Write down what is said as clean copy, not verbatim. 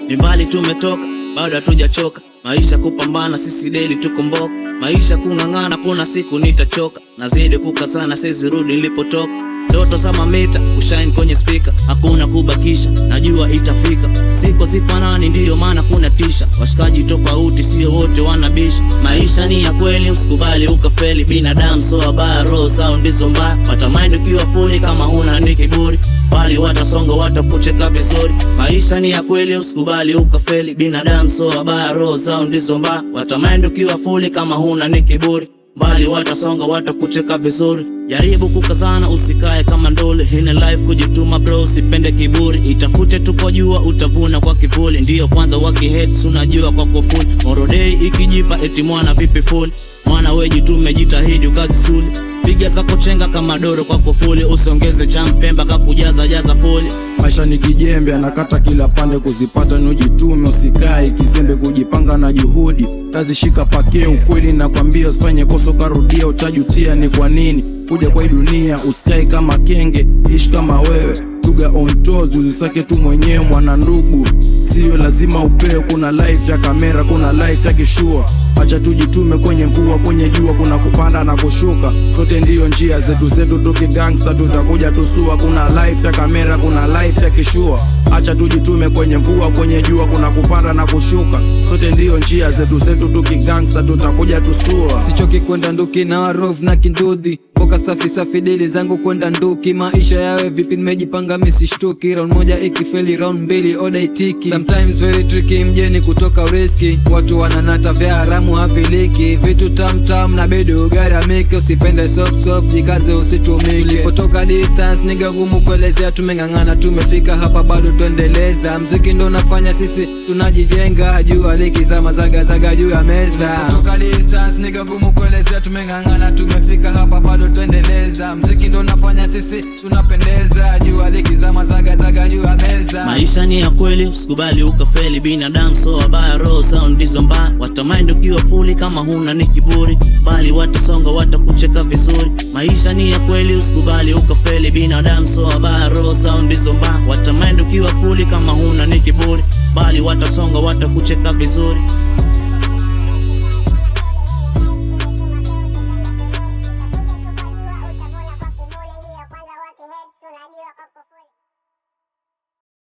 Ni mbali tumetoka, bado hatujachoka. Maisha kupambana, sisi daily tukomboka. Maisha kung'ang'ana, kuna siku nitachoka. Nazidi kukazana, siwezi rudi nilipotoka. Ndoto sama mita, kushine kwenye speaker. Hakuna kubakisha, najua itafika. Siko sifanani, ndiyo maana kuna tisha. Washikaji tofauti, sio wote wanabisha. Maisha ni ya kweli, usikubali ukafeli. Binadamu so wabaya, roho zao ndizo mbaya. Watamind ukiwa fully kama huna ni kiburi. Bali watasonga, watakucheka vizuri. Maisha ni ya kweli, usikubali ukafeli. Binadamu so wabaya, roho zao ndizo mbaya. Watamind ukiwa fully kama huna ni kiburi. Bali watasonga, watakucheka vizuri. Jaribu kukazana, usikae kama ndole. In life kujituma bro, usipende kiburi. Itafute tuko jua, utavuna kwa kivuli. Ndiyo kwanza waki-hate, unajua kwa kufuli. Moro day ikijipa, eti mwana vipi full. Mwana we jitume, jitahidi ukazisuli. Piga zako chenga kama doro kwa kufuli. Usiongeze champemba kakujaza jaza fuli. Maisha ni kijembe, anakata kila pande kuzipata. Nujitume, usikae kizembe, kujipanga na juhudi. Tazishika pake ukweli na kwambia, usifanye kosa karudia, utajutia ni kwa nini kuja kwa hii dunia. Usikae kama kenge, ishi kama wewe. Tuga on toes, usisake tu mwenyewe mwana ndugu. Sio lazima upewe, kuna life ya kamera, kuna life ya kishua. Acha tujitume kwenye mvua, kwenye jua kuna kupanda na kushuka. Sote ndiyo njia zetu tuki gangsta, tutakuja tusua. Kuna life ya kamera, kuna life ya kishua. Acha tujitume kwenye mvua, kwenye jua kuna kupanda na kushuka. Sote ndiyo njia zetu tuki gangsta, tutakuja tusua. Sichoki kwenda nduki na warov na kindudhi. Boka safi safi deli zangu kwenda nduki. Maisha yawe vipi nimejipanga misishtuki. Round moja ikifeli round mbili oda itiki. Sometimes very tricky mjeni kutoka risky. Watu wananata vya haramu hafiliki. Vitu tam na bedi ugaramike. Usipende sop jikaze usitumike. Tulipotoka distance niga gumu kuelezea. Tumeng'ang'ana tumefika hapa bado tuendeleza. Mziki ndo nafanya sisi tunajijenga. Jua likizama zaga juu ya meza. Tulipotoka distance niga gumu kuelezea. Tumeng'ang'ana tumefika hapa bado tuendeleza. Mziki ndo nafanya sisi tunapendeza. Jua likizama zaga juu ya meza. Maisha ni ya kweli, usikubali ukafeli. Binadamu so wabaya, roho zao ndizo mbaya. Watamind ukiwa fully kama huna ni kiburi. Bali watasonga, watakucheka vizuri. Maisha ni ya kweli, usikubali ukafeli. Binadamu so wabaya, roho zao ndizo mbaya. Watamind ukiwa fully kama huna ni kiburi. Bali watasonga, watakucheka vizuri.